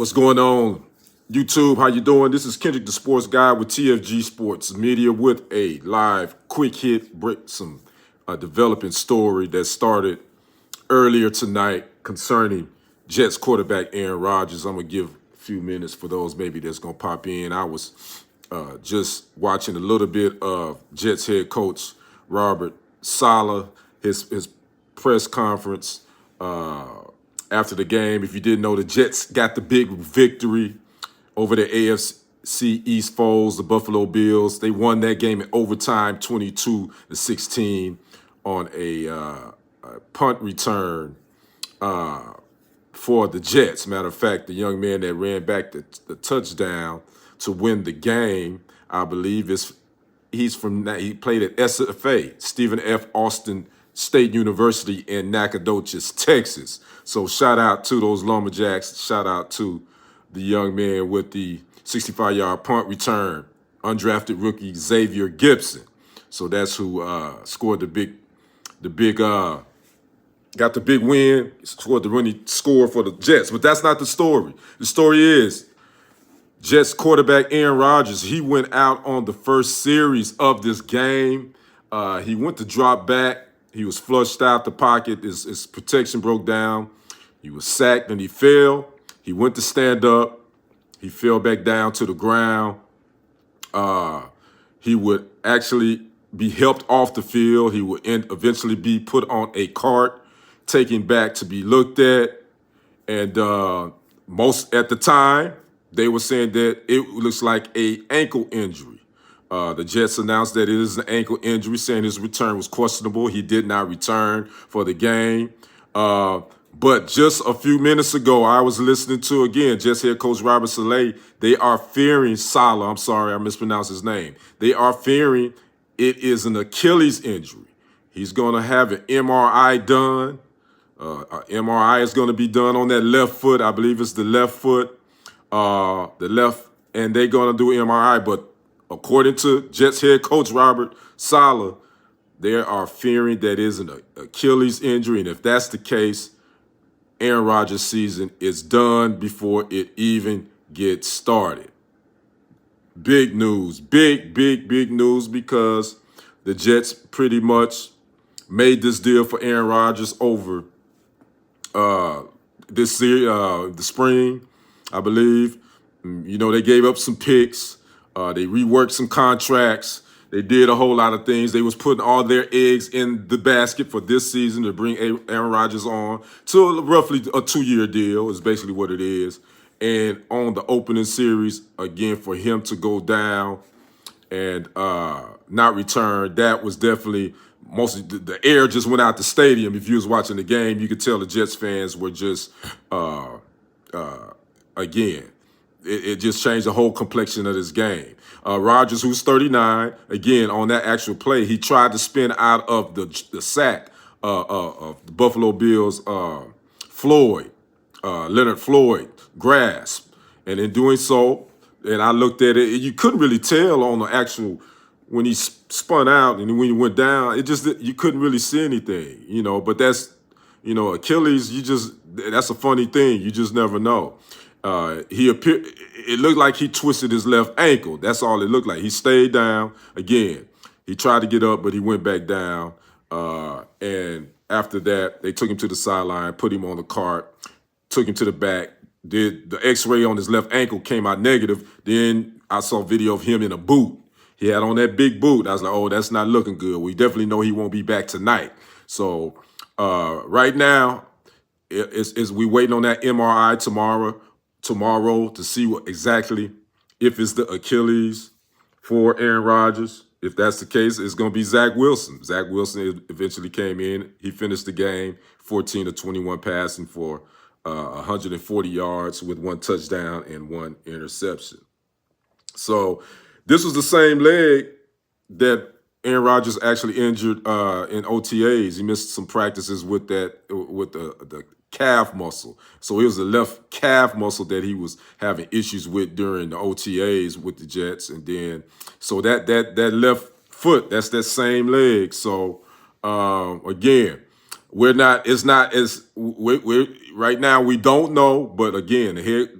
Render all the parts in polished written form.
What's going on, YouTube? How you doing? This is Kendrick, the sports guy with TFG Sports Media with a live quick hit break, some developing story that started earlier tonight concerning Jets quarterback Aaron Rodgers. I'm going to give a few minutes for those maybe that's going to pop in. I was just watching a little bit of Jets head coach Robert Saleh, his press conference after the game. If you didn't know, the Jets got the big victory over the AFC East foes, the Buffalo Bills. They won that game in overtime, 22-16, on a punt return for the Jets. Matter of fact, the young man that ran back the touchdown to win the game, I believe, he played at SFA, Stephen F. Austin State University in Nacogdoches, Texas. So shout out to those Lumberjacks. Shout out to the young man with the 65-yard punt return, undrafted rookie Xavier Gibson. So that's who scored got the big win, scored the winning score for the Jets. But that's not the story. The story is Jets quarterback Aaron Rodgers. He went out on the first series of this game. He went to drop back. He was flushed out the pocket. His protection broke down. He was sacked and he fell. He went to stand up. He fell back down to the ground. He would actually be helped off the field. He would eventually be put on a cart, taken back to be looked at. And most at the time, they were saying that it looks like an ankle injury. The Jets announced that it is an ankle injury, saying his return was questionable. He did not return for the game. But just a few minutes ago, I was listening to, again, Jets head coach Robert Saleh. They are fearing Saleh. I'm sorry, I mispronounced his name. They are fearing it is an Achilles injury. He's going to have an MRI done. An MRI is going to be done on that left foot. I believe it's the left foot. And they're going to do an MRI. But according to Jets head coach Robert Saleh, they are fearing that is an Achilles injury. And if that's the case, Aaron Rodgers' season is done before it even gets started. Big news, big news, because the Jets pretty much made this deal for Aaron Rodgers over this year, the spring, I believe. You know, they gave up some picks. They reworked some contracts. They did a whole lot of things. They was putting all their eggs in the basket for this season to bring Aaron Rodgers on to roughly a 2-year deal is basically what it is. And on the opening series, again, for him to go down and not return, that was definitely mostly the air just went out the stadium. If you was watching the game, you could tell the Jets fans were just, again, it just changed the whole complexion of this game. Rodgers, who's 39, again, on that actual play, he tried to spin out of the sack of the Buffalo Bills, Leonard Floyd grasp. And in doing so, and I looked at it, you couldn't really tell on the actual, when he spun out and when he went down, you couldn't really see anything, you know, but that's, you know, Achilles, that's a funny thing. You just never know. It looked like he twisted his left ankle. That's all it looked like. He stayed down. Again, he tried to get up, but he went back down. And after that, they took him to the sideline, put him on the cart, took him to the back. Did the x-ray on his left ankle came out negative. Then I saw video of him in a boot. He had on that big boot. I was like, oh, that's not looking good. We definitely know he won't be back tonight. So right now, we waiting on that MRI tomorrow to see what exactly, if it's the Achilles for Aaron Rodgers. If that's the case, it's going to be Zach Wilson. Zach Wilson eventually came in. He finished the game 14-21 passing for 140 yards with 1 touchdown and 1 interception. So this was the same leg that Aaron Rodgers actually injured in OTAs. He missed some practices with the calf muscle. So it was the left calf muscle that he was having issues with during the OTAs with the Jets. And then, so that left foot, that's that same leg. So again, we're right now we don't know, but again,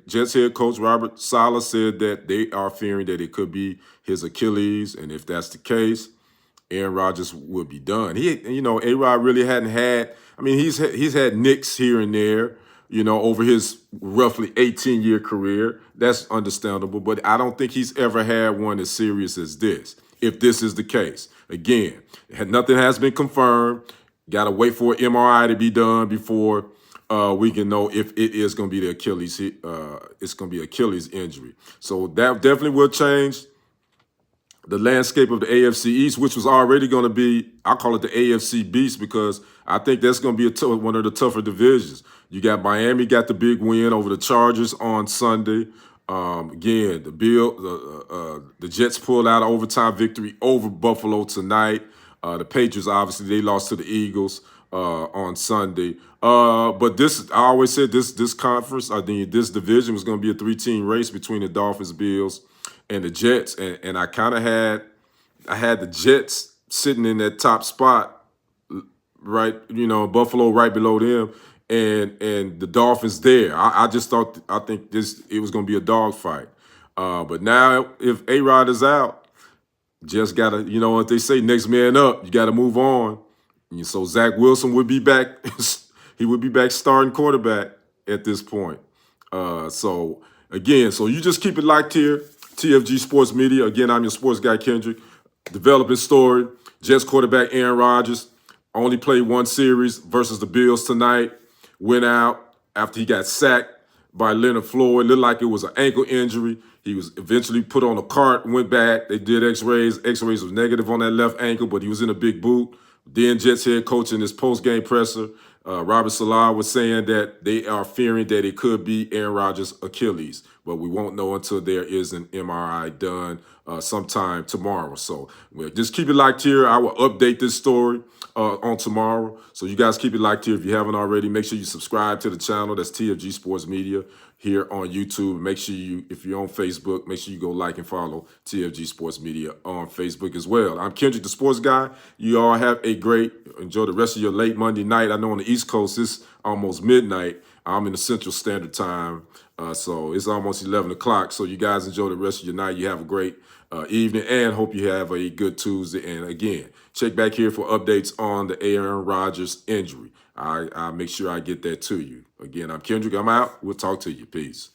Jets head coach Robert Saleh said that they are fearing that it could be his Achilles, and if that's the case, Aaron Rodgers would be done. A-Rod really hadn't had. I mean, he's had nicks here and there, over his roughly 18-year career. That's understandable, but I don't think he's ever had one as serious as this. If this is the case, again, nothing has been confirmed. Got to wait for an MRI to be done before we can know if it is going to be the Achilles. It's going to be Achilles injury. So that definitely will change the landscape of the AFC East, which was already going to be, I call it the AFC Beast, because I think that's going to be one of the tougher divisions. You got Miami got the big win over the Chargers on Sunday. Again, the Jets pulled out an overtime victory over Buffalo tonight. The Patriots, obviously, they lost to the Eagles on Sunday. But I always said this conference, this division was going to be a 3-team race between the Dolphins, Bills, and the Jets. And I kind of had the Jets sitting in that top spot, right? Buffalo right below them, and the Dolphins there. I think it was going to be a dogfight. But now if A-Rod is out, just got to, what they say, next man up. You got to move on. And so Zach Wilson would be back. He would be back starting quarterback at this point. So you just keep it locked here. TFG Sports Media. Again, I'm your sports guy, Kendrick. Developing story. Jets quarterback Aaron Rodgers only played one series versus the Bills tonight. Went out after he got sacked by Leonard Floyd. Looked like it was an ankle injury. He was eventually put on a cart, went back. They did x-rays. X-rays was negative on that left ankle, but he was in a big boot. Then Jets head coach in his post-game presser, Robert Saleh, was saying that they are fearing that it could be Aaron Rodgers' Achilles, but we won't know until there is an MRI done sometime tomorrow. So just keep it locked here. I will update this story on tomorrow. So you guys keep it locked here. If you haven't already, make sure you subscribe to the channel. That's TFG Sports Media here on YouTube. Make sure if you're on Facebook, make sure you go like and follow TFG Sports Media on Facebook as well. I'm Kendrick, the sports guy. You all enjoy the rest of your late Monday night. I know on the East Coast, it's almost midnight. I'm in the Central Standard Time, so it's almost 11 o'clock. So you guys enjoy the rest of your night. You have a great evening, and hope you have a good Tuesday. And again, check back here for updates on the Aaron Rodgers injury. I'll make sure I get that to you. Again, I'm Kendrick. I'm out. We'll talk to you. Peace.